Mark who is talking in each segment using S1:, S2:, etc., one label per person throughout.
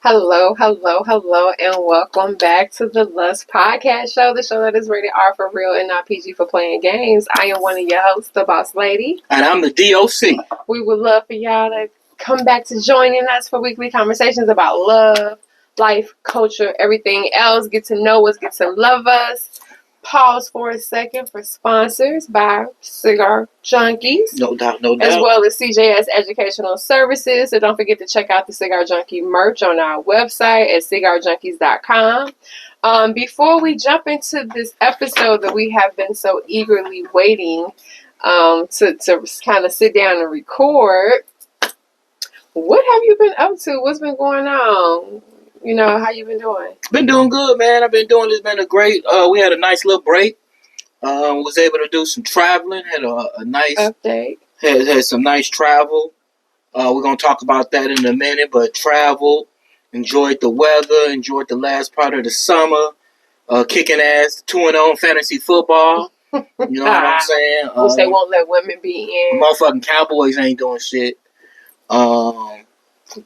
S1: Hello, hello, hello, and welcome back to the Lust Podcast Show, the show that is rated R for real and not PG for playing games. I am one of your hosts, the Boss Lady.
S2: And I'm the D.O.C.
S1: We would love for y'all to come back to joining us for weekly conversations about love, life, culture, everything else. Get to know us, get to love us. Pause for a second for sponsors by Cigar Junkies.
S2: No doubt, no doubt.
S1: As well as CJS Educational Services. So don't forget to check out the Cigar Junkie merch on our website at cigarjunkies.com. Before we jump into this episode that we have been so eagerly waiting to kind of sit down and record, what have you been up to? What's been going on? You know, how you been doing?
S2: Been doing good, man. It's been a great, we had a nice little break. Was able to do some traveling, had a nice
S1: update.
S2: Had some nice travel. We're going to talk about that in a minute, but travel, enjoyed the weather, enjoyed the last part of the summer, kicking ass, 2-0 in fantasy football. You know what I'm saying?
S1: Which they won't let women be in.
S2: Motherfucking Cowboys ain't doing shit.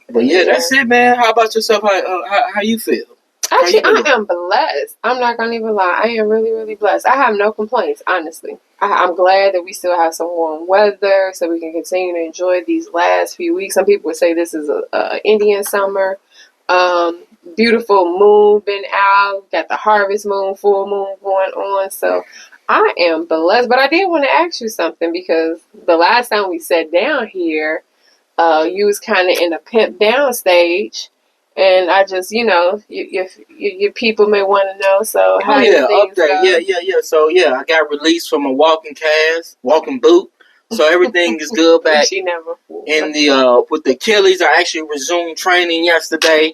S2: But yeah, that's it, man. How about yourself? How you feel?
S1: Actually, I am blessed. I'm not going to even lie. I am really, really blessed. I have no complaints, honestly. I'm glad that we still have some warm weather so we can continue to enjoy these last few weeks. Some people would say this is a Indian summer. Beautiful moon been out. Got the harvest moon, full moon going on. So I am blessed. But I did want to ask you something because the last time we sat down here, you was kind of in a pimp down stage. And I just, your people may want to know. So how
S2: update. Go? Yeah. So I got released from a walking boot. So everything is good back.
S1: She never.
S2: In the with the Achilles, I actually resumed training yesterday.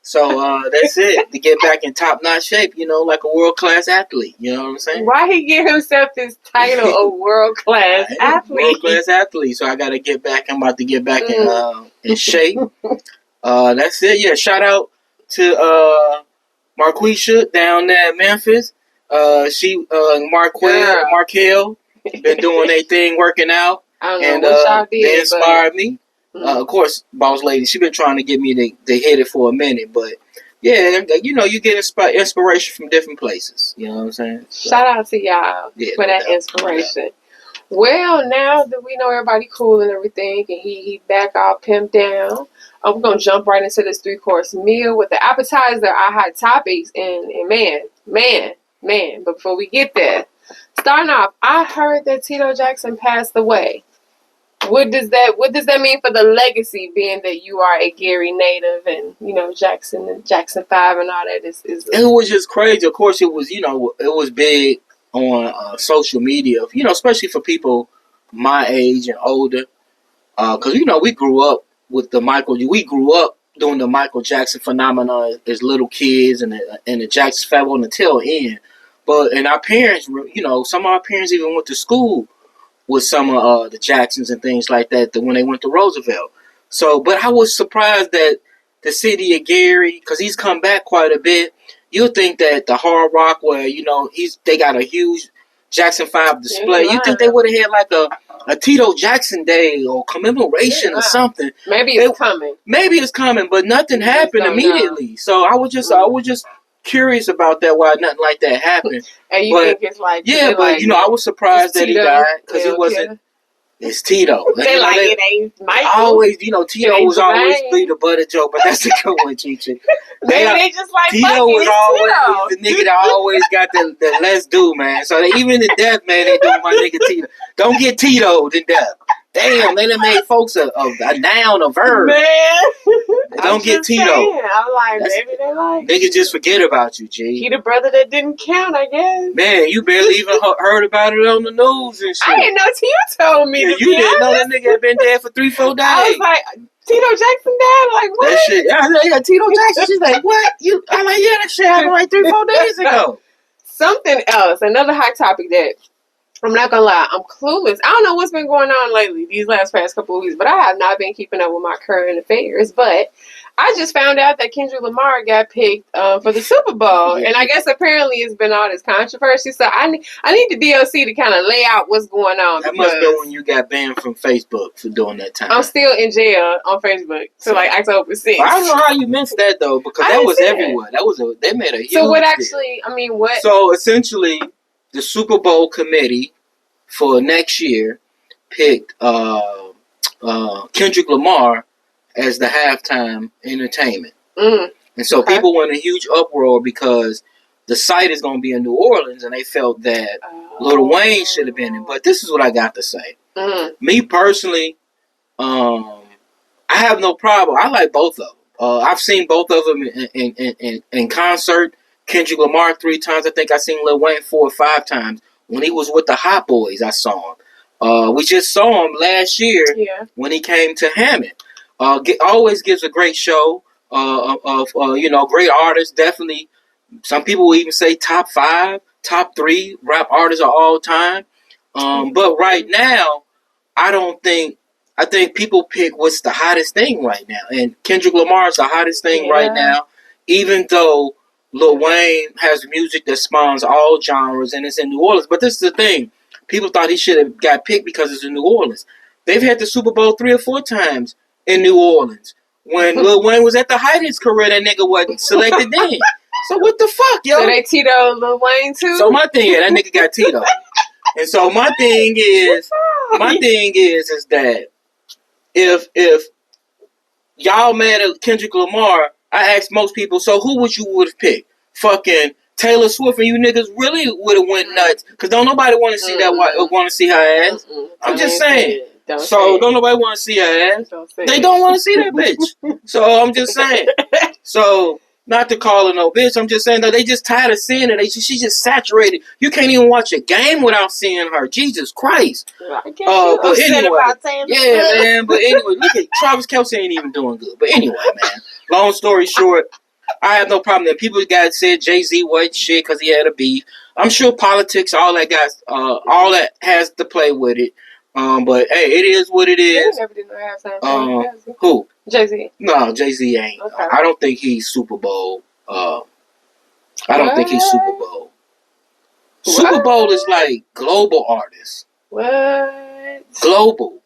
S2: So that's it, to get back in top notch shape. Like a world class athlete. You know what I'm saying?
S1: Why he give himself this title of world class athlete?
S2: World class athlete. So I got to get back. I'm about to get back in shape. That's it. Yeah, shout out to Marquisha down there in Memphis. Markel been doing their thing, working out.
S1: I don't know what y'all did,
S2: they inspired me. Of course, Boss Lady, she been trying to get me to hit it for a minute, but yeah, you get inspiration from different places. You know what I'm saying? So,
S1: shout out to y'all for that inspiration. Well, now that we know everybody cool and everything, and he back all pimped down, we're going to jump right into this 3-course meal with the appetizer, our hot topics, and man. But before we get there, starting off, I heard that Tito Jackson passed away. What does that mean for the legacy, being that you are a Gary native and, Jackson 5 and all that is
S2: it was just crazy. Of course, it was, it was big on social media, especially for people my age and older. Because, we grew up with we grew up doing the Michael Jackson phenomenon as little kids and the Jackson family on the tail end. And our parents, some of our parents even went to school with some of the Jacksons and things like that when they went to Roosevelt. So, but I was surprised that the city of Gary, because he's come back quite a bit, you'll think that the Hard Rock, where, they got a huge Jackson 5 display, you think they would have had like a Tito Jackson Day or commemoration or something.
S1: Maybe it's coming.
S2: But nothing happened immediately. Know. So I was just curious about that, why nothing like that happened.
S1: And you think it's like...
S2: Yeah, but, I was surprised that he died because it wasn't... It's Tito.
S1: It ain't Michael.
S2: Always, Tito was always the butt of joke, but that's a good one, Chichi.
S1: They just like
S2: Tito was always the nigga that always got the let's do, man. So even in death, man, they doing my nigga Tito. Don't get Tito'd in death. Damn, they done made folks a noun, a verb.
S1: Man.
S2: Don't get Tito.
S1: I'm like, maybe they like...
S2: Niggas just forget about you, G.
S1: He the brother that didn't count, I guess.
S2: Man, you barely even heard about it on the news and shit.
S1: I didn't know Tito told me.
S2: You didn't know that nigga had been dead for 3-4 days.
S1: I was like, Tito Jackson died? Like, what?
S2: That shit. Yeah, Tito Jackson. She's like, what? I'm like, yeah, that shit happened like 3-4 days ago.
S1: Something else. Another hot topic that I'm not gonna lie, I'm clueless. I don't know what's been going on lately, these past couple of weeks, but I have not been keeping up with my current affairs. But I just found out that Kendrick Lamar got picked for the Super Bowl, and I guess apparently it's been all this controversy. So I need the D.O.C. to kind of lay out what's going on.
S2: That must be when you got banned from Facebook for doing that time.
S1: I'm still in jail on Facebook till like October 6th.
S2: I don't know how you missed that though, because that was everywhere. They made a huge
S1: So what
S2: deal.
S1: actually? I mean, what?
S2: So essentially, the Super Bowl committee for next year picked Kendrick Lamar as the halftime entertainment. And so people went in a huge uproar because the site is going to be in New Orleans, and they felt that Lil Wayne should have been in. But this is what I got to say. Me personally, I have no problem. I like both of them. I've seen both of them in concert. Kendrick Lamar 3 times. I think I seen Lil Wayne 4 or 5 times. When he was with the Hot Boys, I saw him. We just saw him last year when he came to Hammond. Always gives a great show of great artists. Definitely, some people will even say top 5, top 3 rap artists of all time. But right now, I think people pick what's the hottest thing right now. And Kendrick Lamar is the hottest thing right now, even though Lil Wayne has music that spawns all genres and it's in New Orleans. But this is the thing. People thought he should have got picked because it's in New Orleans. They've had the Super Bowl 3 or 4 times in New Orleans. When Lil Wayne was at the height of his career, that nigga wasn't selected then. So what the fuck, yo?
S1: So they Tito Lil Wayne too?
S2: So my thing is, that nigga got Tito. And so my thing is that if y'all mad at Kendrick Lamar, I asked most people, so who would you would have picked? Fucking Taylor Swift, and you niggas really would have went nuts because don't nobody want to see want to see her ass. I'm just saying. Don't nobody want to see her ass. They don't want to see that bitch. So I'm just saying. So not to call her no bitch, I'm just saying that they just tired of seeing her. She's just saturated. You can't even watch a game without seeing her. Jesus Christ.
S1: But anyway,
S2: man. But anyway, look at Travis Kelce ain't even doing good. But anyway, man. Long story short, I have no problem that people got said Jay-Z wasn't shit because he had a beef. I'm sure politics, all that has to play with it. But hey, it is what it is.
S1: Never did no halftime.
S2: Who?
S1: Jay-Z.
S2: No, Jay-Z ain't. Okay. I don't think he's Super Bowl. I don't think he's Super Bowl. Super Bowl is like global artists.
S1: What?
S2: Global.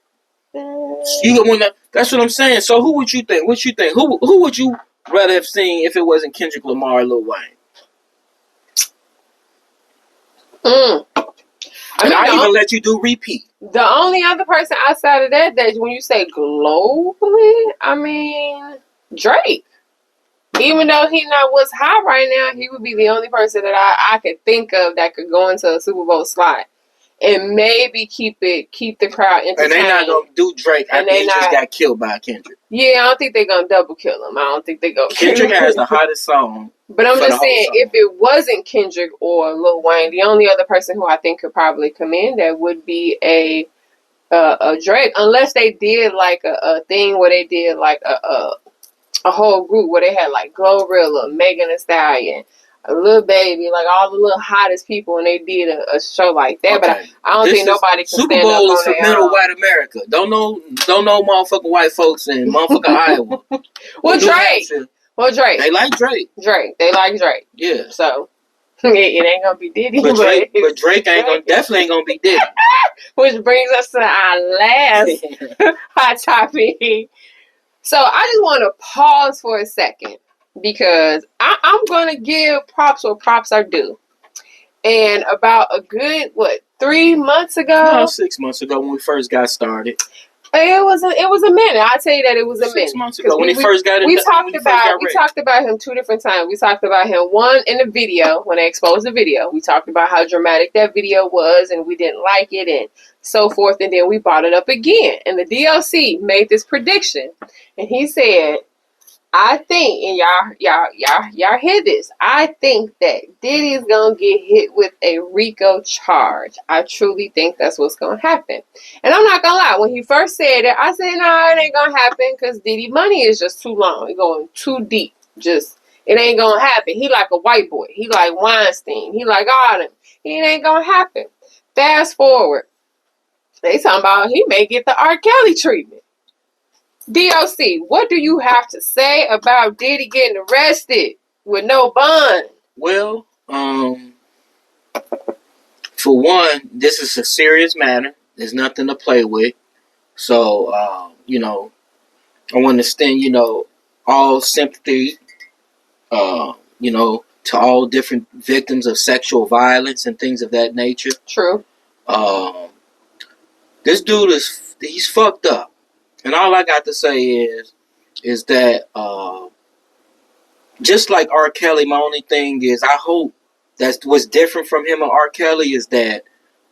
S2: That's what I'm saying. So who would you think? What you think? Who would you rather have seen if it wasn't Kendrick Lamar or Lil Wayne? I even let you do repeat.
S1: The only other person outside of that when you say globally, I mean Drake. Even though he not what's hot right now, he would be the only person that I could think of that could go into a Super Bowl slot and maybe keep the crowd entertained.
S2: And they're not gonna do Drake. I think he just got killed by Kendrick.
S1: Yeah, I don't think they're gonna double kill him. I don't think they go.
S2: Kendrick has the hottest song.
S1: But I'm just saying, if it wasn't Kendrick or Lil Wayne, the only other person who I think could probably come in that would be a Drake, unless they did like a thing where they did like a whole group where they had like Glorilla, Megan Thee Stallion, a Lil Baby, like all the little hottest people, and they did a show like that. Okay. But I don't think nobody can
S2: Super
S1: stand
S2: Bowl
S1: up
S2: is for middle white America. Don't know motherfucking white folks in motherfucking Iowa.
S1: Well, Drake.
S2: They like Drake.
S1: They like Drake.
S2: Yeah.
S1: So it ain't gonna be Diddy.
S2: But Drake definitely ain't gonna be Diddy.
S1: Which brings us to our last hot topic. So I just want to pause for a second because I'm going to give props where props are due. And about a good, 3 months ago?
S2: No, 6 months ago when we first got started.
S1: It was a minute. I'll tell you that it was a minute.
S2: 6 months ago when he first got in.
S1: We talked about him 2 different times. We talked about him, one in the video, when they exposed the video. We talked about how dramatic that video was and we didn't like it and so forth. And then we brought it up again. And the D.O.C. made this prediction. And he said, I think, and y'all hear this, I think that Diddy is going to get hit with a RICO charge. I truly think that's what's going to happen. And I'm not going to lie, when he first said it, I said, no, it ain't going to happen because Diddy money is just too long. It's going too deep. It ain't going to happen. He like a white boy. He like Weinstein. He like all them. It ain't going to happen. Fast forward. They talking about he may get the R. Kelly treatment. D.O.C, what do you have to say about Diddy getting arrested with no bond?
S2: Well, for one, this is a serious matter. There's nothing to play with. So, I want to extend, all sympathy, to all different victims of sexual violence and things of that nature.
S1: True.
S2: This dude he's fucked up. And all I got to say is that, just like R. Kelly, my only thing is I hope that's what's different from him and R. Kelly is that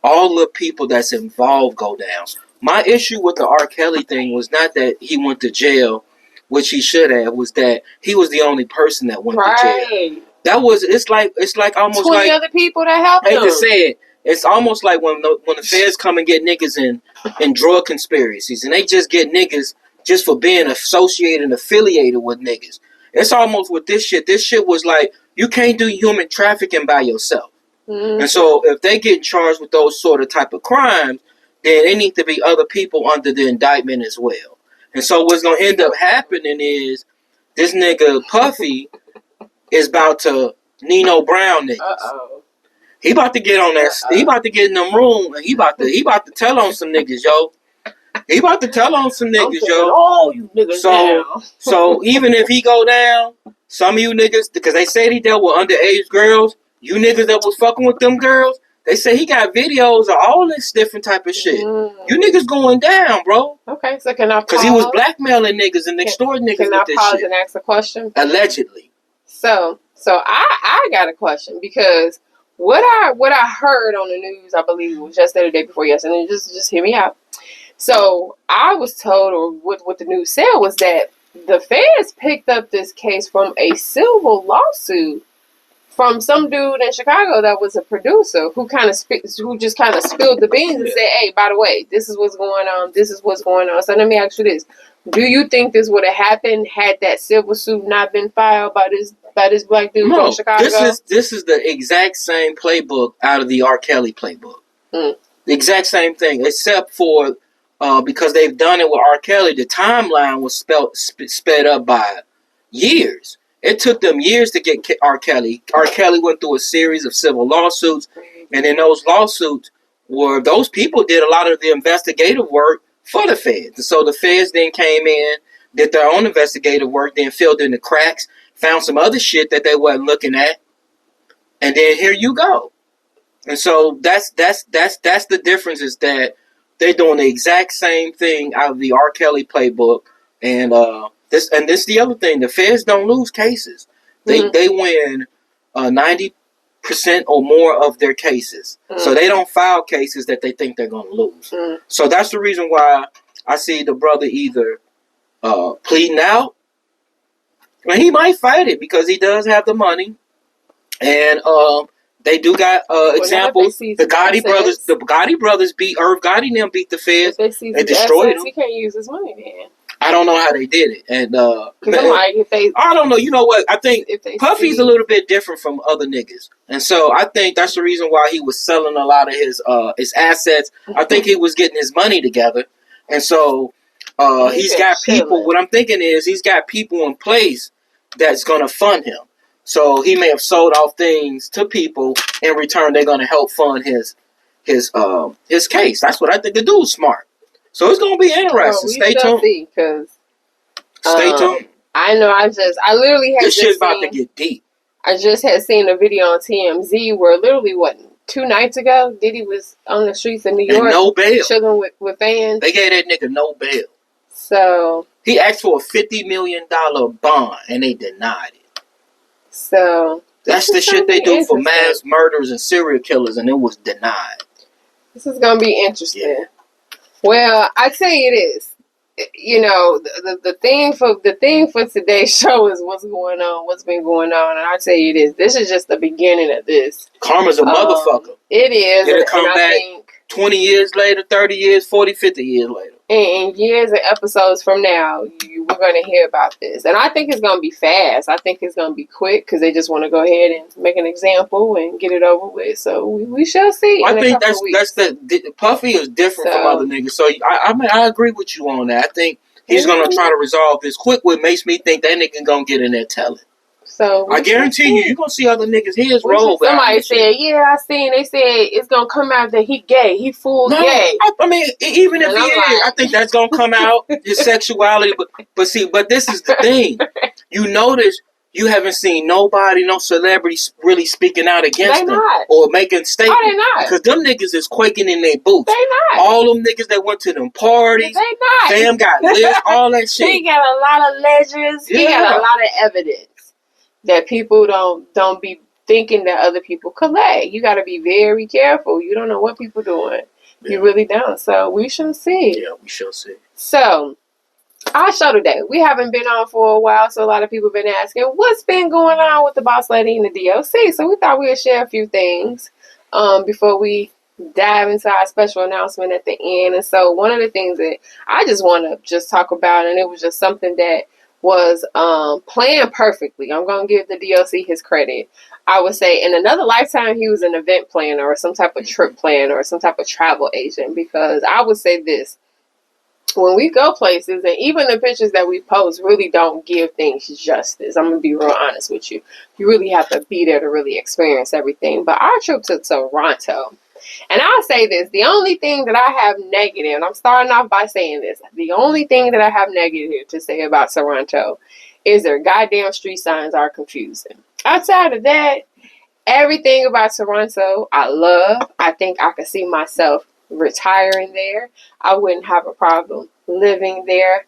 S2: all the people that's involved go down. My issue with the R. Kelly thing was not that he went to jail, which he should have, was that he was the only person that went to jail. It's like almost
S1: 20
S2: like
S1: other people that helped him.
S2: I hate to say it, it's almost like when the feds come and get niggas in drug conspiracies, and they just get niggas just for being associated and affiliated with niggas. It's almost with this shit. This shit was like, you can't do human trafficking by yourself. Mm-hmm. And so if they get charged with those sort of type of crimes, then there need to be other people under the indictment as well. And so what's going to end up happening is this nigga Puffy is about to Nino Brown niggas.
S1: Uh-oh.
S2: He about to get on that. He about to get in them room, and he about to tell on some niggas, yo. He about to tell on some niggas, yo.
S1: Oh, you niggas down.
S2: So even if he go down, some of you niggas, because they said he dealt with underage girls, you niggas that was fucking with them girls, they say he got videos of all this different type of shit. You niggas going down, bro.
S1: Okay, so can I pause?
S2: Because he was blackmailing niggas and extorting niggas with this shit.
S1: Can I pause and ask a question?
S2: Allegedly.
S1: So I got a question because what I heard on the news, I believe it was yesterday, the day before yesterday, just hear me out. So I was told, or what the news said was that the feds picked up this case from a civil lawsuit from some dude in Chicago that was a producer who just kind of spilled the beans and said, "Hey, by the way, this is what's going on. This is what's going on." So let me ask you this: do you think this would have happened had that civil suit not been filed by this black dude from Chicago?
S2: This is the exact same playbook out of the R. Kelly playbook. The exact same thing, except for because they've done it with R. Kelly, the timeline was sped up by years. It took them years to get R. Kelly. R. Kelly went through a series of civil lawsuits, and in those lawsuits, those people did a lot of the investigative work for the feds. And so the feds then came in, did their own investigative work, then filled in the cracks, found some other shit that they wasn't looking at, and then here you go. And so that's the difference, is that they're doing the exact same thing out of the R. Kelly playbook, and this the other thing: the feds don't lose cases; they win 90% or more of their cases, so they don't file cases that they think they're going to lose. So that's the reason why I see the brother either pleading out, and he might fight it because he does have the money, and they do got examples. The Gotti brothers beat Irv Gotti and them beat the feds. They destroyed him.
S1: He can't use his money then.
S2: I don't know how they did it, and
S1: I
S2: don't know. You know what? I think Puffy's a little bit different from other niggas, and so I think that's the reason why he was selling a lot of his assets. I think he was getting his money together, and so he's got people. What I'm thinking is he's got people in place that's going to fund him. So he may have sold off things to people. In return, they're going to help fund his case. That's what I think. The dude's smart. So it's going to be interesting. Stay tuned. Stay tuned.
S1: I know. I literally had
S2: this shit's about to get deep.
S1: I just had seen a video on TMZ where literally 2 nights ago, Diddy was on the streets of New York,
S2: and no bail,
S1: chilling with fans.
S2: They gave that nigga no bail.
S1: So
S2: he asked for a $50 million bond, and they denied it.
S1: So
S2: that's the shit they do for mass murders and serial killers, and it was denied.
S1: This is gonna be interesting. Yeah. Well, I tell you this, the thing for today's show is what's going on, what's been going on, and I tell you this is just the beginning of this.
S2: Karma's a motherfucker.
S1: It is.
S2: It'll come back. 20 years later, 30 years, 40, 50 years later.
S1: And years and episodes from now, we're going to hear about this. And I think it's going to be fast. I think it's going to be quick because they just want to go ahead and make an example and get it over with. So we shall see.
S2: I think that's Puffy is different from other niggas. So I agree with you on that. I think he's going to try to resolve this quick. What makes me think that nigga going to get in there telling.
S1: So
S2: I guarantee you're going to see other niggas his roll.
S1: Somebody said, yeah, I seen. They said it's going to come out that he gay. He full gay.
S2: I mean, even if he is, I think that's going to come out, his sexuality. But this is the thing. You notice you haven't seen nobody, no celebrities really speaking out against them or making statements.
S1: Oh, they not.
S2: Because them niggas is quaking in their boots.
S1: They not.
S2: All them niggas that went to them parties.
S1: They not.
S2: Sam got lists, all that shit.
S1: He got a lot of legends. Yeah. He got a lot of evidence that people don't be thinking that other people collect. You got to be very careful. You don't know what people doing. Yeah. You really don't. So we shall see.
S2: Yeah, we shall see.
S1: So our show today, we haven't been on for a while, so a lot of people have been asking what's been going on with the boss lady and the D.O.C. So we thought we would share a few things before we dive into our special announcement at the end. And so one of the things that I just want to just talk about, and it was just something that was planned perfectly. I'm going to give the D.O.C. his credit. I would say in another lifetime, he was an event planner or some type of trip planner or some type of travel agent, because I would say this. When we go places, and even the pictures that we post really don't give things justice. I'm going to be real honest with you. You really have to be there to really experience everything. But our trip to Toronto, and I'll say this, the only thing that I have negative, and I'm starting off by saying this, the only thing that I have negative to say about Toronto is their goddamn street signs are confusing. Outside of that, everything about Toronto, I love. I think I could see myself retiring there. I wouldn't have a problem living there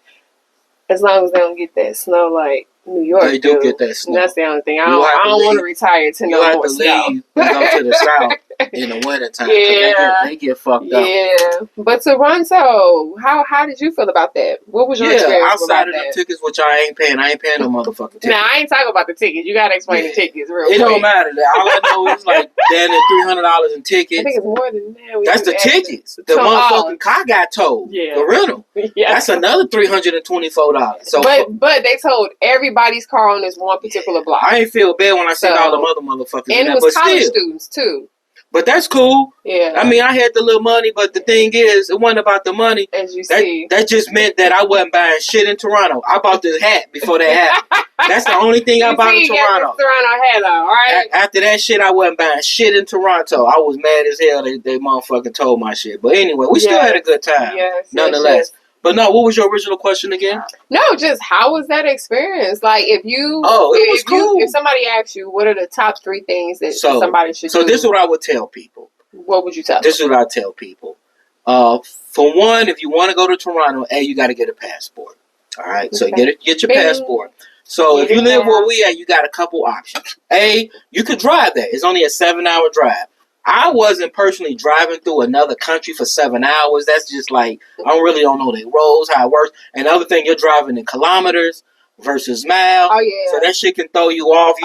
S1: as long as they don't get that snow like New York.
S2: They do get that snow.
S1: That's the only thing. I don't want to retire to no more snow.
S2: You have to leave and go to the south in the wintertime. Yeah. They get fucked up.
S1: Yeah. But Toronto, how did you feel about that? What was your experience
S2: outside of the tickets, which I ain't paying no motherfucking tickets.
S1: Now, I ain't talking about the tickets. You got to explain the tickets real quick.
S2: It don't matter. All I know is like damn near $300 in tickets.
S1: I think it's more than that.
S2: That's the tickets. The motherfucking car got towed. Yeah. The rental. Yeah. That's another $324. So,
S1: but they towed everybody's car on this one particular block.
S2: I ain't feel bad when I seen all the other motherfuckers.
S1: And it was college students too.
S2: But that's cool.
S1: Yeah.
S2: I mean, I had the little money, but the thing is, it wasn't about the money.
S1: As you see.
S2: That just meant that I wasn't buying shit in Toronto. I bought this hat before that happened. That's the only thing I bought in Toronto.
S1: Toronto hat on, right?
S2: After that shit, I wasn't buying shit in Toronto. I was mad as hell they motherfucking told my shit. But anyway, we still had a good time. Nonetheless. Yes. But no, what was your original question again?
S1: No, just how was that experience? Like, if you...
S2: Oh, it was cool.
S1: If somebody asks you, what are the top 3 things that somebody should do?
S2: So this is what I would tell people.
S1: What would you tell them?
S2: This is what I tell people. For one, if you want to go to Toronto, you got to get a passport. All right? Okay. So get your passport. So if you live where we at, you got a couple options. You could drive there. It's only a 7-hour drive. I wasn't personally driving through another country for 7 hours. That's just like, I really don't know the roads, how it works. And the other thing, you're driving in kilometers versus miles.
S1: Oh, yeah.
S2: So that shit can throw you off.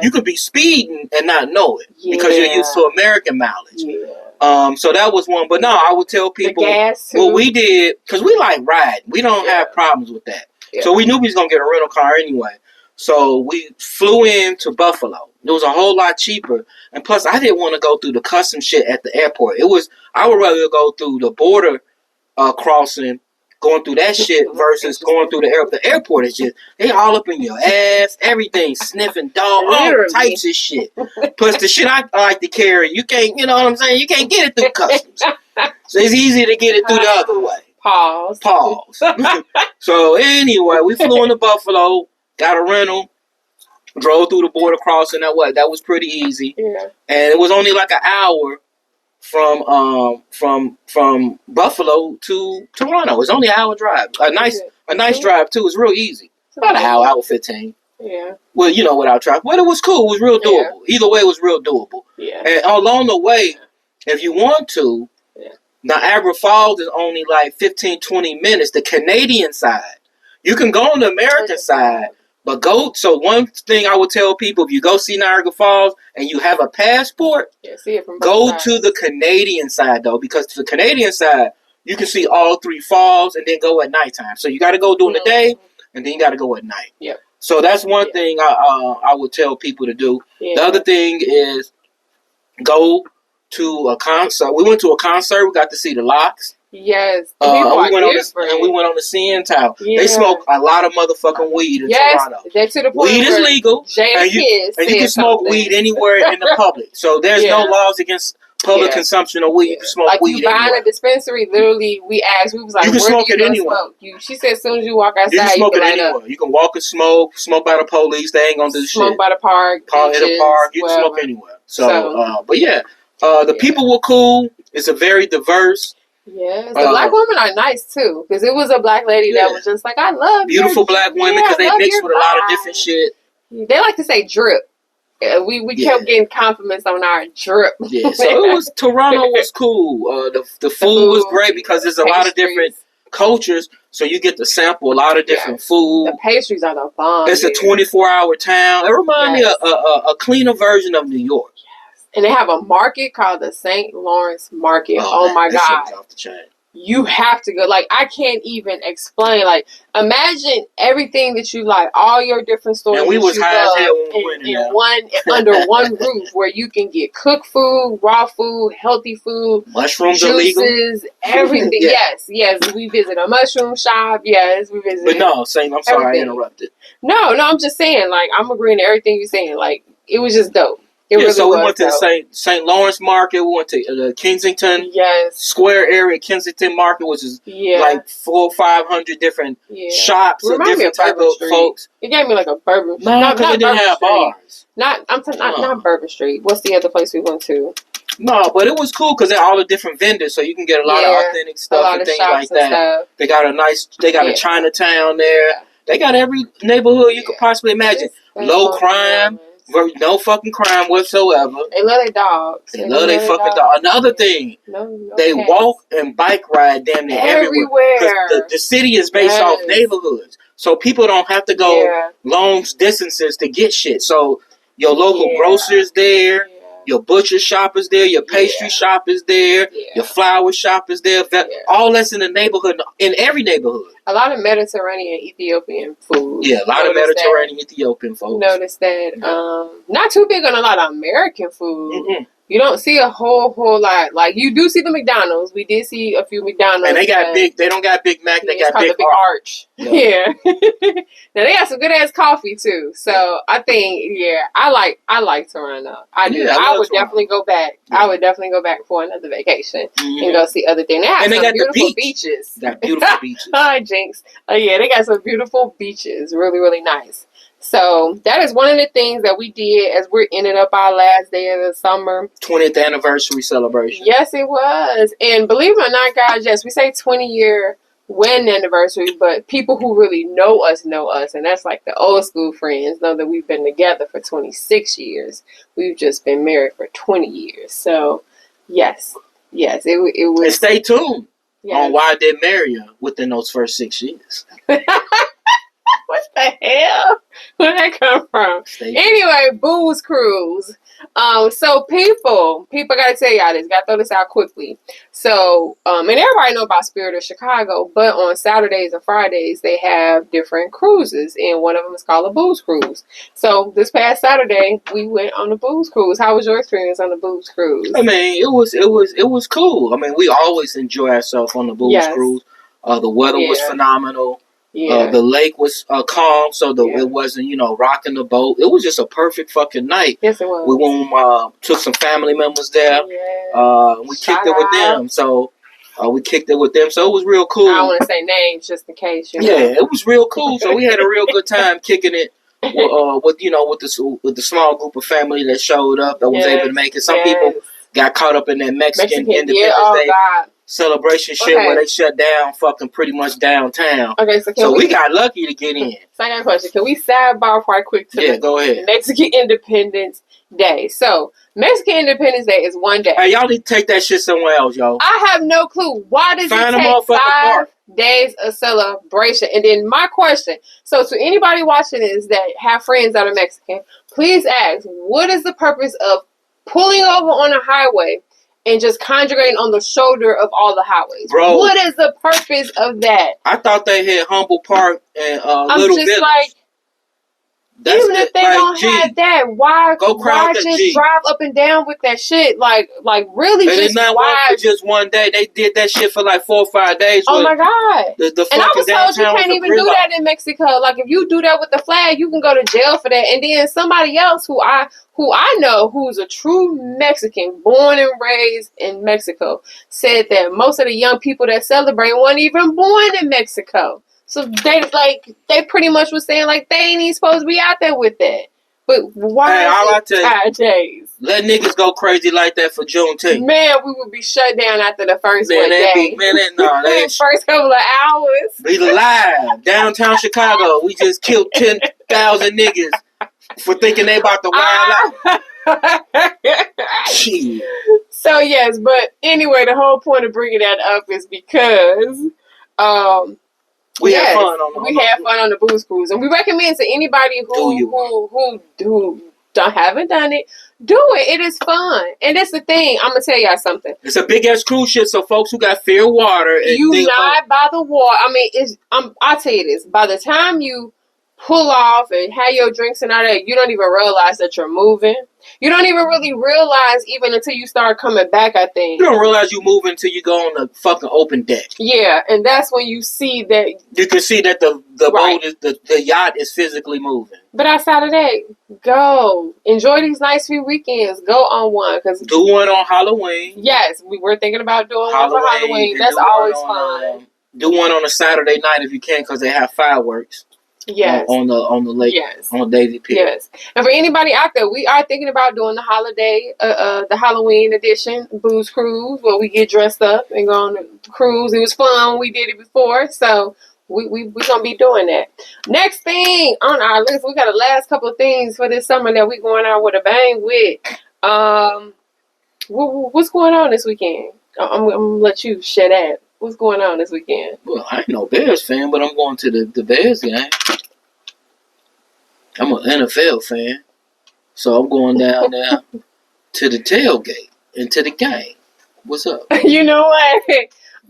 S2: You could be speeding and not know it because you're used to American mileage. Yeah. So that was one. But no, I would tell people what we did, because we like riding. We don't have problems with that. Yeah. So we knew we was going to get a rental car anyway. So we flew in to Buffalo. It was a whole lot cheaper. And plus, I didn't want to go through the custom shit at the airport. I would rather go through the border crossing, going through that shit versus going through the airport. The airport is just, they all up in your ass, everything, sniffing dog, all types of shit. Plus the shit I like to carry, you can't, you know what I'm saying? You can't get it through customs. So it's easy to get it through the other way. Pause. So anyway, we flew into Buffalo, got a rental, drove through the border crossing. That was pretty easy. Yeah. And it was only like an hour from Buffalo to Toronto. It was only an hour drive. A nice drive too. It was real easy. About an hour 15.
S1: Yeah.
S2: Well, without traffic. But it was cool. It was real doable. Yeah. Either way, it was real doable.
S1: Yeah.
S2: And along the way, if you want to, Niagara Falls is only like 15, 20 minutes. The Canadian side. You can go on the American side, But so one thing I would tell people, if you go see Niagara Falls and you have a passport,
S1: see it from
S2: go to the Canadian side, though, because the Canadian side, you can see all three falls and then go at nighttime. So you got to go during the day, and then you got to go at night.
S1: Yep.
S2: So that's one thing I would tell people to do. Yeah. The other thing is go to a concert. We went to a concert. We got to see the Locks.
S1: Yes.
S2: We went on the CN Tower. Yeah. They smoke a lot of motherfucking weed in Toronto.
S1: That's to the point
S2: weed is legal, and you can smoke weed anywhere in the public. So there's no laws against public consumption of weed. You can smoke weed anywhere. Like, you buy
S1: a dispensary, literally, we was like,
S2: you can smoke it anywhere.
S1: She said as soon as you walk outside,
S2: you can smoke it anywhere. You can walk and smoke by the police. They ain't gonna do shit.
S1: Smoke by the park.
S2: In the park. You can smoke anywhere. So, but yeah, the people were cool. It's a very diverse.
S1: Yes, the black women are nice too, because it was a black lady that was just like, I love
S2: beautiful black women, because they mix with a lot of different shit.
S1: They like to say drip. We kept getting compliments on our drip.
S2: Yeah, so Toronto was cool. The food was great because there's a lot of different cultures, so you get to sample a lot of different food.
S1: The pastries are the bomb.
S2: It's a 24-hour town. It reminds me of a cleaner version of New York.
S1: And they have a market called the St. Lawrence Market. Oh my God.
S2: Off the chain.
S1: You have to go. Like, I can't even explain. Like, imagine everything that you like, all your different stores.
S2: And we was high as hell when we went in
S1: under one roof, where you can get cooked food, raw food, healthy food,
S2: mushrooms
S1: juices,
S2: illegal,
S1: everything. Yes. We visit a mushroom shop. Yes, we visit.
S2: But no, same. I'm sorry, I interrupted.
S1: No, I'm just saying. Like, I'm agreeing to everything you're saying. Like, it was just dope.
S2: So we went to the St. Lawrence Market. We went to the Kensington Square area. Kensington Market, which is like 400 or 500 different shops of different type of folks.
S1: It gave me like a Bourbon.
S2: No, because it didn't have bars.
S1: Not Bourbon Street. What's the other place we went to?
S2: No, but it was cool because they're all the different vendors, so you can get a lot of authentic stuff and things like that. They got a Chinatown there. They got every neighborhood you could possibly imagine. Low crime. No fucking crime whatsoever.
S1: They love their dogs.
S2: They love their fucking dog. Another thing, they walk and bike ride damn near everywhere. The city is based off neighborhoods. So people don't have to go long distances to get shit. So your local grocer is there. Your butcher shop is there. Your pastry shop is there. Your flower shop is there. All that's in the neighborhood, in every neighborhood.
S1: A lot of Mediterranean Ethiopian food.
S2: Yeah, a lot of Mediterranean Ethiopian food.
S1: Notice that. Not too big on a lot of American food. Mm-hmm. You don't see a whole lot. Like, you do see the McDonald's. We did see a few McDonald's.
S2: And they got they don't got Big Mac. They got
S1: Big Arch. Yeah. Now, they got some good ass coffee too. So I think, I like Toronto. I do. I would definitely go back. I would definitely go back for another vacation and go see other things. They have some beautiful beaches.
S2: Got beautiful beaches.
S1: Hi, Jinx. They got some beautiful beaches. Really, really nice. So that is one of the things that we did as we're ending up our last day of the summer.
S2: 20th anniversary celebration.
S1: Yes, it was. And believe it or not, guys, yes, we say 20-year wedding anniversary, but people who really know us. And that's like the old school friends know that we've been together for 26 years. We've just been married for 20 years. So, yes, it was.
S2: And stay tuned on why I did marry her within those first 6 years.
S1: What the hell? Where'd that come from? Anyway, Booze Cruise. So people gotta tell y'all this. Gotta throw this out quickly. So, and everybody know about Spirit of Chicago, but on Saturdays and Fridays they have different cruises, and one of them is called a Booze Cruise. So this past Saturday we went on a Booze Cruise. How was your experience on the Booze Cruise?
S2: I mean, it was cool. I mean, we always enjoy ourselves on the Booze Cruise. The weather was phenomenal. The lake was calm, so it wasn't, rocking the boat. It was just a perfect fucking night.
S1: Yes, it was.
S2: We took some family members there. We kicked it with them. So we kicked it with them. So it was real cool.
S1: I don't want to say names just in case.
S2: Yeah, it was real cool. So we had a real good time kicking it with the small group of family that showed up that was able to make it. Some people got caught up in that Mexican Independence Day celebration shit where they shut down fucking pretty much downtown.
S1: Okay,
S2: so we got lucky to get in.
S1: So I got a question. Can we sidebar right quick to
S2: go ahead.
S1: Mexican Independence Day? So Mexican Independence Day is one day.
S2: Hey, y'all need to take that shit somewhere else, yo.
S1: I have no clue. Why does it take 5 days of celebration. And then my question, so to anybody watching this that have friends that are Mexican, please ask, what is the purpose of pulling over on a highway and just congregating on the shoulder of all the highways?
S2: Bro,
S1: what is the purpose of that?
S2: I thought they had Humble Park and
S1: I'm
S2: Little
S1: just
S2: Village.
S1: like, even if they don't have that, why just drive up and down with that shit? Like really,
S2: and
S1: just
S2: not
S1: why?
S2: For just one day. They did that shit for like 4 or 5 days.
S1: Oh my god!
S2: The
S1: and I was told you can't even do that in Mexico. Like if you do that with the flag, you can go to jail for that. And then somebody else who I know who's a true Mexican, born and raised in Mexico, said that most of the young people that celebrate weren't even born in Mexico. So they pretty much was saying like they ain't even supposed to be out there with that. But why is it 5 days?
S2: Let niggas go crazy like that for Juneteenth.
S1: Man, we would be shut down after the first day. First couple of hours.
S2: We live downtown Chicago. We just killed 10,000 niggas for thinking they about to wild out.
S1: So yes, but anyway, the whole point of bringing that up is because we had fun on the booze cruise, and we recommend to anybody who haven't done it, do it. It is fun, and that's the thing. I'm gonna tell y'all something.
S2: It's a big ass cruise ship, so folks who got fear of water, and
S1: you not by the water. I mean, I'll tell you this: by the time you pull off and have your drinks and all that, you don't even realize that you're moving. You don't even really realize even until you start coming back, I think.
S2: You don't realize you moving until you go on the fucking open deck.
S1: Yeah, and that's when you see that.
S2: You can see that the boat is, the yacht is physically moving.
S1: But outside of that, go. Enjoy these nice few weekends. Go on one.
S2: Do one on Halloween.
S1: Yes, we were thinking about doing one for Halloween. That's always fun.
S2: Do one on a Saturday night if you can, because they have fireworks.
S1: Yes.
S2: On the lake. Yes. On Daisy Pier.
S1: Yes. And for anybody out there, we are thinking about doing the holiday, the Halloween edition booze cruise, where we get dressed up and go on the cruise. It was fun when we did it before, so we're gonna be doing that. Next thing on our list, we got the last couple of things for this summer that we're going out with a bang with. What's going on this weekend? I'm gonna let you share that. What's going on this weekend?
S2: Well, I ain't no Bears fan, but I'm going to the Bears game. I'm an NFL fan, so I'm going down there to the tailgate and to the game. What's up?
S1: You know what?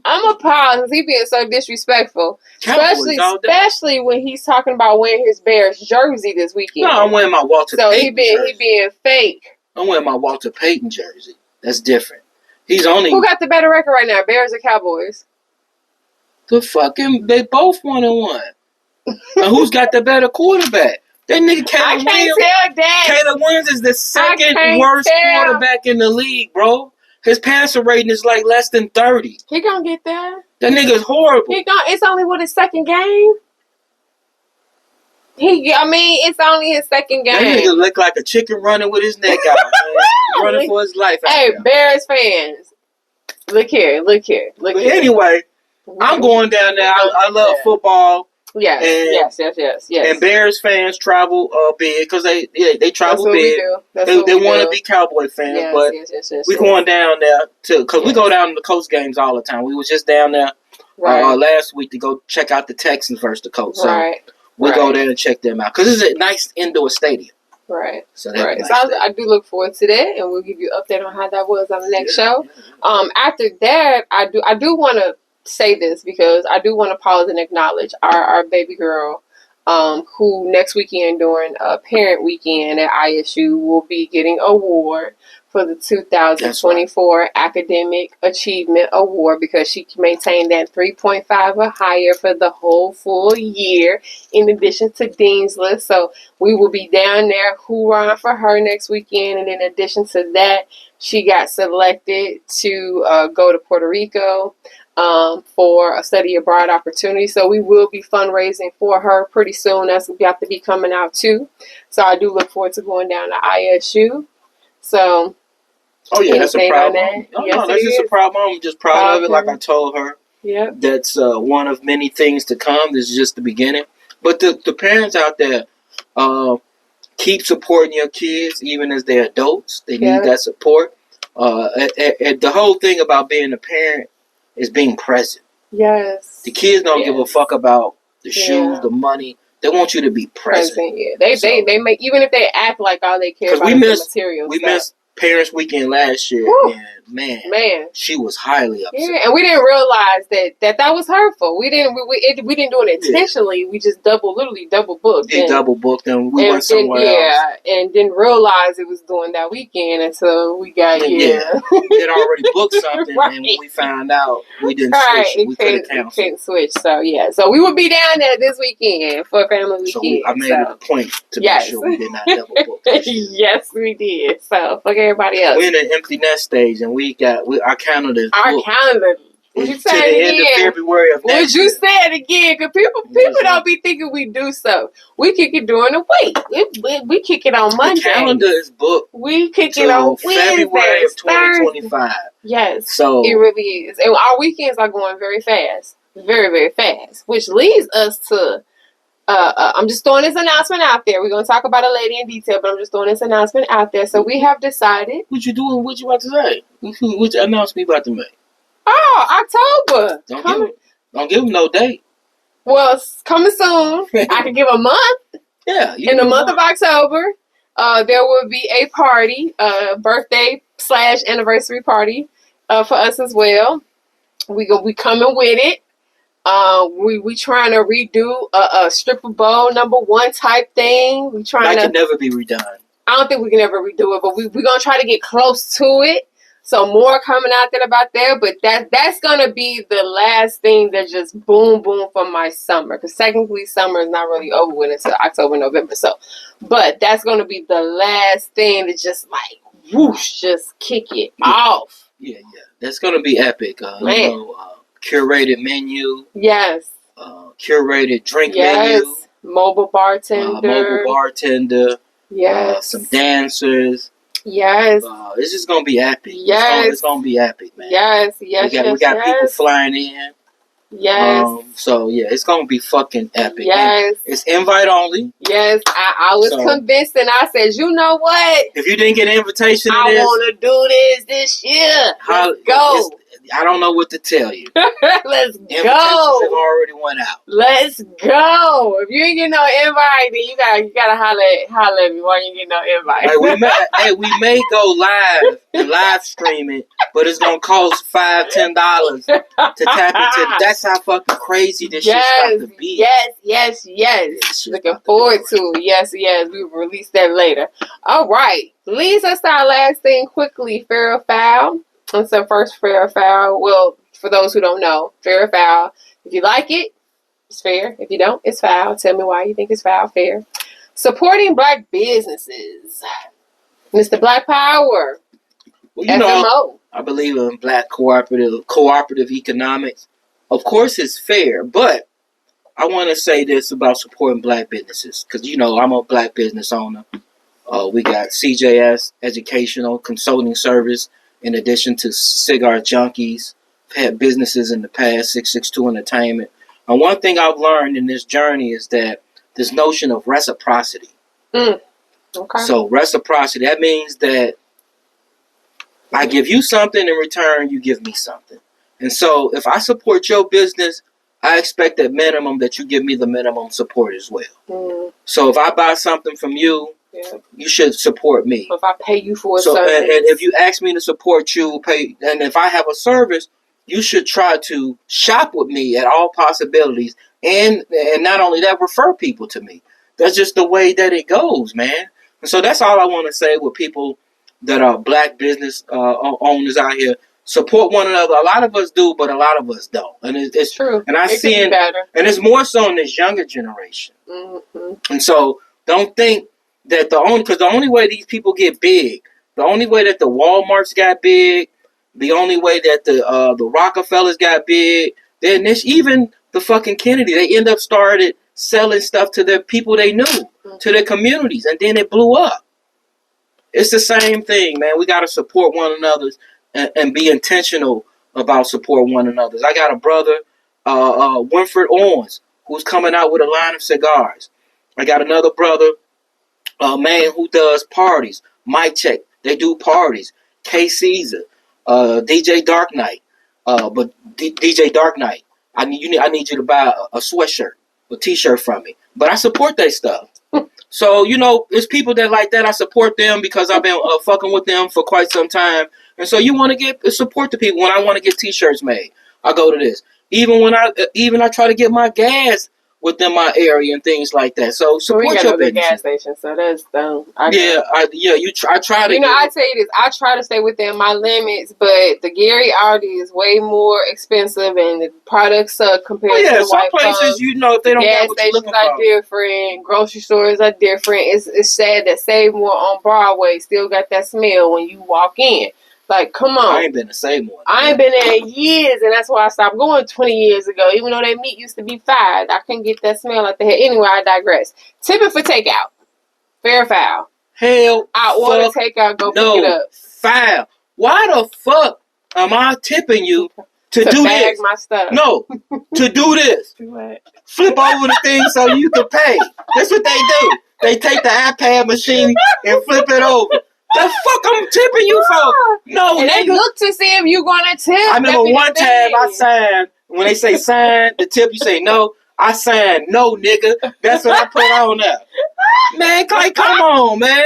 S1: I'm a pause because he being so disrespectful, especially when he's talking about wearing his Bears jersey this weekend.
S2: No, I'm wearing my Walter Payton jersey.
S1: So he being fake.
S2: I'm wearing my Walter Payton jersey. That's different. Who
S1: got the better record right now, Bears or Cowboys?
S2: They both 1-1. And who's got the better quarterback? That nigga Caleb Williams.
S1: I can't tell that.
S2: Caleb Williams is the second worst quarterback in the league, bro. His passer rating is like less than 30.
S1: He gonna get there.
S2: That nigga's horrible.
S1: It's only his second game. It's only his second game.
S2: That nigga look like a chicken running with his neck out, man. Running for his life.
S1: Hey, Bears fans. Look here.
S2: Anyway, I'm going down there. I love football.
S1: Yes.
S2: And Bears fans travel big because they travel big. They want to be Cowboy fans, but we're going down there because we go down to the Colts games all the time. We was just down there last week to go check out the Texans versus the Colts. So we go there and check them out because it's a nice indoor stadium.
S1: Right. So I do look forward to that, and we'll give you an update on how that was on the next show. After that, I do want to say this because I do want to pause and acknowledge our baby girl, who next weekend during Parent Weekend at ISU will be getting an award for the 2024 Academic Achievement Award because she maintained that 3.5 or higher for the whole full year, in addition to Dean's List. So we will be down there hoorahing for her next weekend. And in addition to that, she got selected to go to Puerto Rico for a study abroad opportunity. So we will be fundraising for her pretty soon. That's got to be coming out too. So I do look forward to going down to ISU. So,
S2: that's a problem. No, that's just a problem. I'm just proud of it. Like I told her, that's one of many things to come. This is just the beginning. But the parents out there, keep supporting your kids, even as they're adults. They need that support. And the whole thing about being a parent is being present.
S1: Yes.
S2: The kids don't give a fuck about the shoes, the money. They want you to be present.
S1: Yeah. They make, even if they act like all they care about is the material stuff.
S2: We missed Parents Weekend last year, and man, she was highly upset.
S1: Yeah, and we didn't realize that was hurtful. We didn't do it intentionally. We just literally double booked.
S2: Double booked, and we went somewhere else.
S1: Yeah, and didn't realize it was during that weekend until we got
S2: we had already booked something, and when we found out, we didn't switch. We couldn't
S1: switch. So we would be down there this weekend for family weekend.
S2: So I made it a point to make sure we did not double book.
S1: Yes, we did. So fuck everybody else.
S2: We're in an empty nest stage, and our calendar is
S1: booked. Calendar. Would you say it again?
S2: End of February of next year.
S1: Would you say it again? Because people don't be thinking we do stuff. We kick it during the week. We kick it on Monday.
S2: The calendar is booked.
S1: We kick it on
S2: February of 2025.
S1: Yes,
S2: so
S1: it really is. And our weekends are going very fast, very very fast, which leads us to. I'm just throwing this announcement out there. We're gonna talk about a lady in detail, but I'm just throwing this announcement out there. So we have decided.
S2: What you doing? What you about to say? Which announcement you about to make?
S1: Oh, October.
S2: Don't give them no date.
S1: Well, it's coming soon. I can give a month.
S2: Yeah.
S1: In the month of October, there will be a party, birthday / anniversary party for us as well. We coming with it. We trying to redo a stripper bowl #1 type thing. We trying
S2: that can never be redone.
S1: I don't think we can ever redo it, but we're gonna try to get close to it. So more coming out there about that, but that's gonna be the last thing that just boom for my summer, because technically summer is not really over with until October, November. So, but that's gonna be the last thing that just like whoosh, just kick it off.
S2: Yeah, that's gonna be epic. Curated menu.
S1: Yes.
S2: Curated drink menu.
S1: Mobile bartender.
S2: Yes. Some dancers.
S1: Yes.
S2: It's just gonna be epic.
S1: Yes.
S2: It's gonna be epic, man.
S1: Yes.
S2: We got people flying in.
S1: Yes.
S2: So it's gonna be fucking epic.
S1: Yes.
S2: And it's invite only.
S1: Yes. I was convinced, and I said, you know what?
S2: If you didn't get an invitation,
S1: I want to do this year. Let's go.
S2: I don't know what to tell you.
S1: Let's go.
S2: Invitations have already went out.
S1: Let's go. If you ain't get no invite, then you gotta holler at me while you get no invite.
S2: Like we may go live and live stream it, but it's gonna cost $5-10 to tap into. That's how fucking crazy this shit's about to be.
S1: Yes. Looking forward to it. Yes. We will release that later. All right. Leads us to our last thing quickly. Fair or foul. And so first, fair or foul. Well, for those who don't know, fair or foul. If you like it, it's fair. If you don't, it's foul. Tell me why you think it's foul. Fair. Supporting black businesses. Mr. Black Power.
S2: Well, FMO. I believe in black cooperative economics. Of course, it's fair, but I want to say this about supporting black businesses because I'm a black business owner. We got CJS Educational Consulting Service. In addition to Cigar Junkies, I've had businesses in the past, 662 Entertainment. And one thing I've learned in this journey is that this notion of reciprocity.
S1: Okay.
S2: So reciprocity, that means that I give you something in return, you give me something. And so if I support your business, I expect at minimum that you give me the minimum support as well. So if I buy something from you, you should support me.
S1: If I pay you for a service.
S2: And if you ask me to support you, and if I have a service, you should try to shop with me at all possibilities. And not only that, refer people to me. That's just the way that it goes, man. And so that's all I want to say with people that are black business owners out here. Support one another. A lot of us do, but a lot of us don't. And it's
S1: true.
S2: And and it's more so in this younger generation.
S1: Mm-hmm.
S2: And so don't think that because the only way these people get big, the only way that the Walmarts got big, the only way that the Rockefellers got big, then even the fucking Kennedy, they end up started selling stuff to their people they knew, to their communities, and then it blew up. It's the same thing, man. We got to support one another and be intentional about supporting one another. I got a brother, Winfred Owens, who's coming out with a line of cigars. I got another brother, a man who does parties. Mic Check, they do parties. K Caesar, DJ Dark Knight, DJ Dark Knight. I need you to buy a sweatshirt, a t-shirt from me. But I support their stuff. So, it's people that like that. I support them because I've been fucking with them for quite some time. And so you want to support the people. When I want to get t-shirts made, I go to this. Even when I try to get my gas within my area and things like that. So support your business.
S1: Gas station, so that's dumb.
S2: I try to.
S1: I tell you this. I try to stay within my limits, but the Gary Aldi is way more expensive, and the products suck compared to
S2: some
S1: White
S2: places.
S1: Pump.
S2: If they don't
S1: gas
S2: got what you're looking
S1: stations are
S2: for.
S1: different. Grocery stores are different. It's sad that Save More on Broadway still got that smell when you walk in. Like, come on.
S2: I ain't been to Save More.
S1: I ain't been there in years, and that's why I stopped going 20 years ago. Even though that meat used to be fried, I couldn't get that smell out the head. Anyway, I digress. Tipping for takeout. Fair or foul?
S2: Hell,
S1: I order takeout, go pick it up.
S2: Foul. Why the fuck am I tipping you to do
S1: bag
S2: this?
S1: My stuff.
S2: No, to do this. Flip over the thing so you can pay. That's what they do. They take the iPad machine and flip it over. The fuck I'm tipping you for? No,
S1: and
S2: nigga.
S1: they look to see if you gonna tip.
S2: I remember one time I signed, when they say sign the tip, you say no. I signed no, nigga. That's what I put on there. Man, like, come on, man.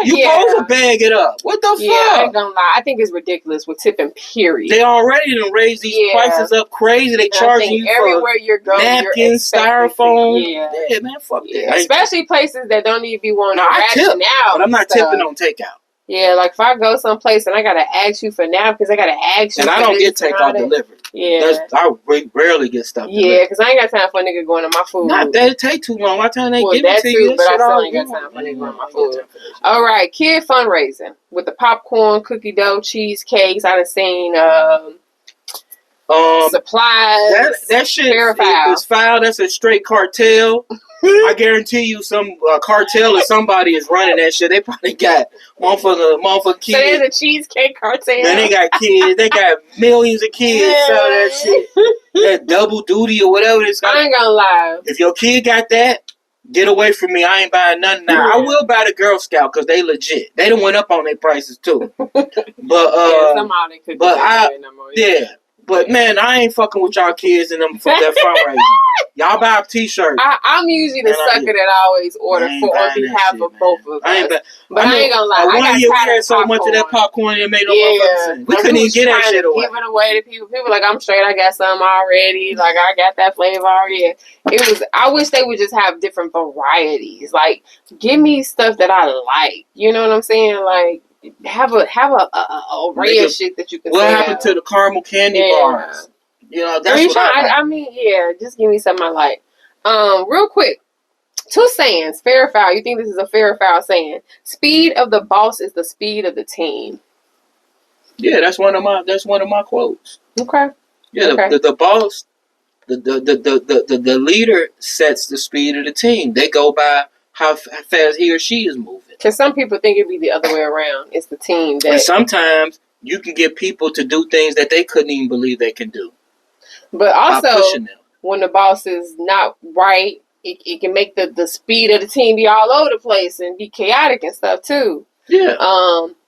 S2: You supposed to bag it up. What the fuck?
S1: Yeah, I ain't gonna lie. I think it's ridiculous with tipping, period.
S2: They already done raised these prices up crazy. They charging you
S1: everywhere
S2: for
S1: you're going,
S2: napkins, styrofoam.
S1: Yeah,
S2: man, fuck that.
S1: Especially places that don't even be wanting to ration out.
S2: But I'm not tipping on takeout.
S1: Yeah, like if I go someplace and I gotta ask you for napkins, I gotta ask you.
S2: And I don't get takeout delivered.
S1: Yeah,
S2: I rarely get stuff.
S1: Yeah, because I ain't got time for a nigga going to my food.
S2: Not that it take too long. Why time they give it to you?
S1: But I still ain't got time for a nigga going to my food. All right, kid fundraising with the popcorn, cookie dough, cheesecakes. I done seen supplies.
S2: That shit is foul. That's a straight cartel. I guarantee you some cartel or somebody is running that shit. They probably got motherfucking kids.
S1: So there's a cheesecake cartel.
S2: Man, they got kids. They got millions of kids selling that shit. That double duty or whatever it's called.
S1: I ain't gonna lie.
S2: If your kid got that, get away from me. I ain't buying nothing now. I will buy the Girl Scout because they legit. They done went up on their prices too. But
S1: somehow they could.
S2: But man, I ain't fucking with y'all kids and them for that fundraising. Y'all buy a t-shirt.
S1: I'm usually the sucker that always order on behalf of both of us. I ain't gonna lie.
S2: One year we had so much of that popcorn and made no motherfucking sense. We couldn't even get that shit away.
S1: Give it away to people. People like, I'm straight. I got some already. Like, I got that flavor already. I wish they would just have different varieties. Like, give me stuff that I like. You know what I'm saying? Like, have a array of shit that you can.
S2: What happened to the caramel candy bars? You know, that's what
S1: I mean, just give me something I like. Real quick, 2 sayings, fair or foul. You think this is a fair or foul saying? Speed of the boss is the speed of the team.
S2: Yeah, that's one of my quotes.
S1: Okay.
S2: Yeah, the boss, the leader sets the speed of the team. They go by how fast he or she is moving.
S1: Because some people think it'd be the other way around. It's the team that.
S2: And sometimes you can get people to do things that they couldn't even believe they can do.
S1: But also, when the boss is not right, it can make the speed of the team be all over the place and be chaotic and stuff too.
S2: Yeah.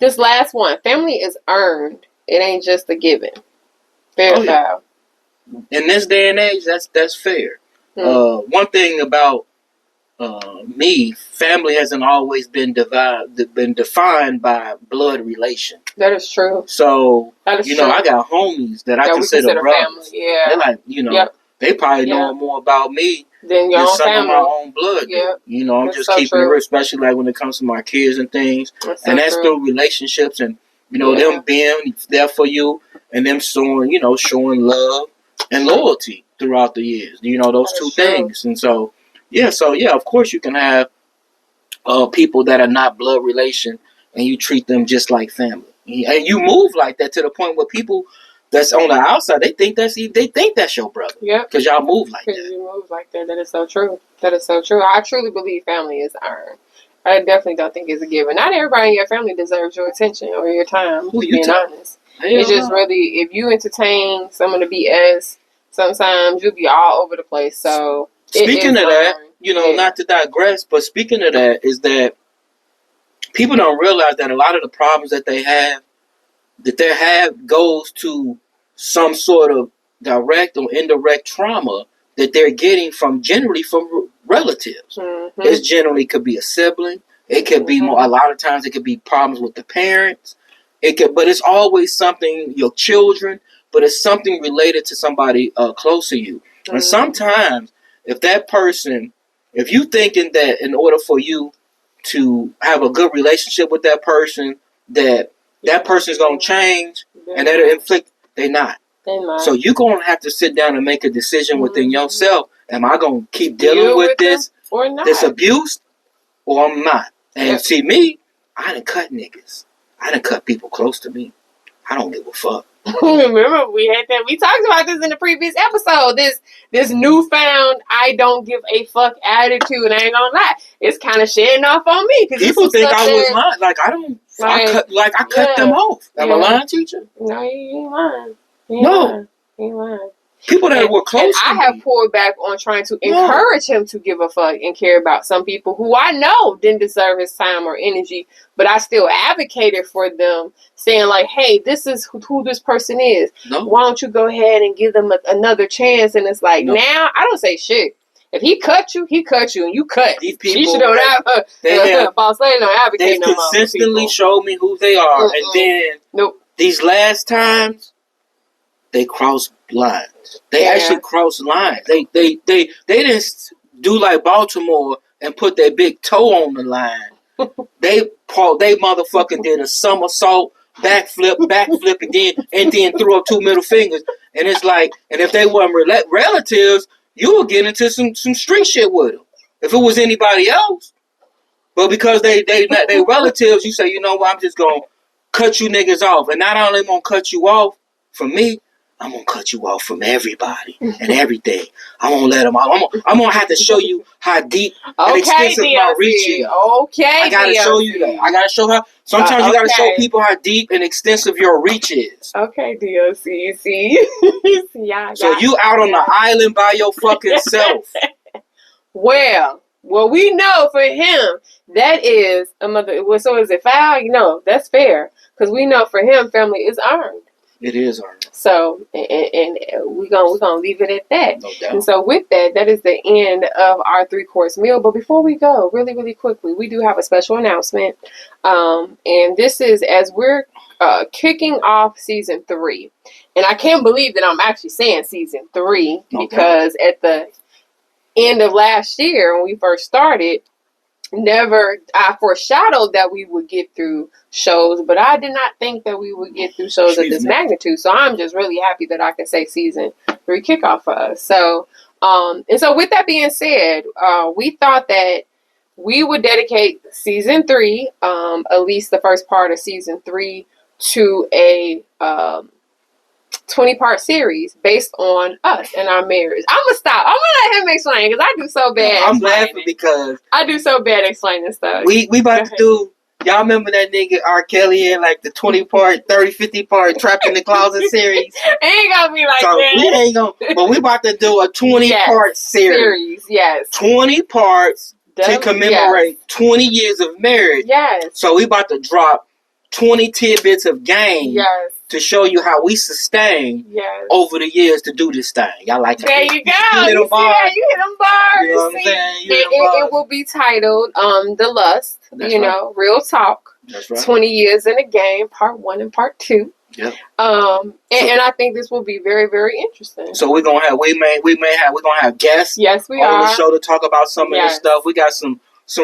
S1: This last one, family is earned. It ain't just a given. Fair or foul.
S2: In this day and age, that's fair. One thing about me, family hasn't always been defined by blood relation.
S1: That is true.
S2: So, I got homies that I consider brothers.
S1: Family. Yeah.
S2: They're like, they probably know more about me
S1: than your own
S2: some
S1: family.
S2: of my own blood. Yeah. I'm just keeping it real, especially like when it comes to my kids and things. That's through relationships and, them being there for you and them showing love and loyalty throughout the years. Those two things. And so, of course you can have people that are not blood relation and you treat them just like family. And you move like that to the point where people that's on the outside, they think that's your brother. Yeah. Because y'all move like that.
S1: Because you move like that. That is so true. I truly believe family is earned. I definitely don't think it's a given. Not everybody in your family deserves your attention or your time. Being honest. It's just really, if you entertain some of the BS, sometimes you'll be all over the place. So,
S2: speaking of that, not to digress, but speaking of that, is that people don't realize that a lot of the problems that they have goes to some sort of direct or indirect trauma that they're getting from relatives.
S1: Mm-hmm.
S2: It generally could be a sibling. It could be more. A lot of times it could be problems with the parents. But it's always something, your children. But it's something related to somebody close to you. Mm-hmm. And sometimes, if you thinking that in order for you to have a good relationship with that person, that person's gonna change and that'll inflict, they're not. So you're gonna have to sit down and make a decision within yourself. Am I gonna keep dealing with this
S1: or not?
S2: This abuse, or I'm not? And see me, I done cut niggas. I done cut people close to me. I don't give a fuck.
S1: Remember, we talked about this in the previous episode. This newfound I don't give a fuck attitude, and I ain't gonna lie, it's kind of shedding off on me.
S2: People think I was lying. Like I don't. I cut them off. Am I lying, teacher?
S1: No, you ain't lying.
S2: You
S1: ain't lying.
S2: People that were close to
S1: me. I have pulled back on trying to encourage him to give a fuck and care about some people who I know didn't deserve his time or energy, but I still advocated for them, saying like, hey, this is who this person is. No. Why don't you go ahead and give them another chance? And it's like, now, I don't say shit. If he cut you, and you cut.
S2: These people,
S1: you should don't have false lady don't advocate no more.
S2: They consistently showed me who they are, and then these last times, they crossed lines. They actually crossed lines. They didn't do like Baltimore and put their big toe on the line. they motherfucking did a somersault, backflip again, and then threw up 2 middle fingers. And it's like, and if they weren't relatives, you would get into some street shit with them. If it was anybody else, but because they relatives, you say, you know what, I'm just gonna cut you niggas off, and not only gonna cut you off from me, I'm going to cut you off from everybody and everything. I'm going to let them off. I'm going to have to show you how deep and extensive my reach is.
S1: Okay,
S2: I got to show you that. I got to show how. Sometimes you got to show people how deep and extensive your reach is.
S1: Okay, D.O.C. See?
S2: So you out on the island by your fucking self.
S1: Well, we know for him, that is a mother. So is it foul? That's fair. Because we know for him, family is earned.
S2: It is earned.
S1: So, and we're gonna leave it at that.
S2: No doubt.
S1: And so with that is the end of our 3-course meal. But before we go, really, really quickly, we do have a special announcement. And this is as we're kicking off season 3. And I can't believe that I'm actually saying season 3 because at the end of last year when we first started, I foreshadowed that we would get through shows, but I did not think that we would get through shows of this magnitude. So I'm just really happy that I can say season 3 kickoff for us. So, and so with that being said, we thought that we would dedicate season 3, at least the first part of season 3, to a 20-part series based on us and our marriage. I'm gonna stop. I'm gonna let him explain because I do so bad.
S2: I'm laughing because
S1: I do so bad explaining stuff.
S2: We about to do. Y'all remember that nigga R. Kelly in like the 20-part, 30, 50-part Trapped in the Closet series?
S1: It ain't gonna be like
S2: so
S1: that.
S2: We ain't gonna. But we about to do a 20-part series.
S1: Yes.
S2: 20 parts to commemorate 20 years of marriage.
S1: Yes.
S2: So we about to drop 20 tidbits of game.
S1: Yes.
S2: To show you how we sustain over the years to do this thing. Y'all like that?
S1: There you go. You hit them bars. You hit them bars.
S2: You know what I'm saying?
S1: It will be titled The Lust.
S2: That's right.
S1: Real talk.
S2: That's right.
S1: 20 years in a game, part 1 and part 2.
S2: Yep.
S1: And I think this will be very, very interesting.
S2: So we're gonna have guests.
S1: Yes, we
S2: on
S1: are.
S2: the show to talk about some of this stuff. We got some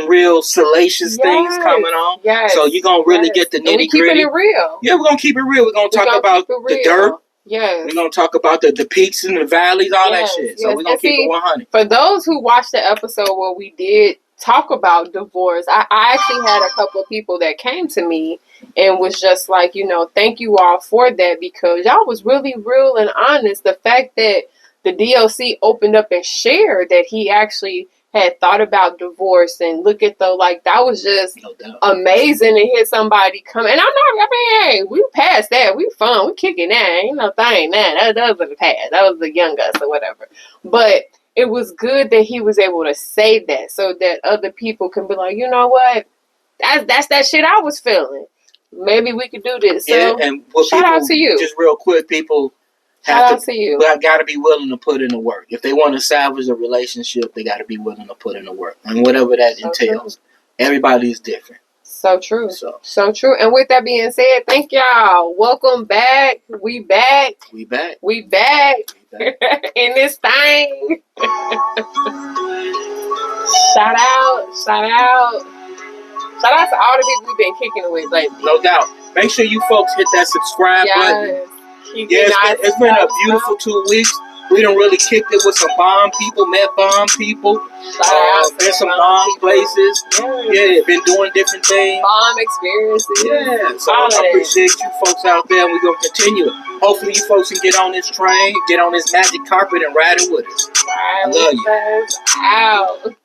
S2: real salacious things coming on.
S1: Yes.
S2: So you're going to really get the nitty gritty. We're
S1: keeping it real.
S2: Yeah, we're going to keep it real. We're going to talk about the dirt.
S1: Yes.
S2: We're going to talk about the peaks and the valleys, all that shit. So we're going to keep it 100.
S1: For those who watched the episode where we did talk about divorce, I actually had a couple of people that came to me and was just like, thank you all for that because y'all was really real and honest. The fact that the D.O.C. opened up and shared that he actually had thought about divorce and look at that was just amazing to hear somebody come. And hey, we passed that. We fun. We kicking that. Ain't no thing, man. That was the past. That was the young us or whatever. But it was good that he was able to say that so that other people can be like, you know what? That's that shit I was feeling. Maybe we could do this. So
S2: and
S1: shout out to you.
S2: Just real quick, people
S1: Shout out to you.
S2: But I got to be willing to put in the work. If they want to salvage a relationship, they got to be willing to put in the work, and whatever that entails. True. Everybody is different.
S1: So true. So true. And with that being said, thank y'all. Welcome back. We back.
S2: We back.
S1: We back. In this thing. Shout out. Shout out. Shout out to all the people we've been kicking it with lately.
S2: No doubt. Make sure you folks hit that subscribe button. It's been a beautiful 2 weeks. We done really kicked it with some bomb people, met bomb people. Been some bomb places. Yeah, been doing different things.
S1: Bomb experiences.
S2: Yeah, so I appreciate you folks out there, and we're going to continue it. Hopefully you folks can get on this train, get on this magic carpet, and ride it with us. I love you.
S1: Out.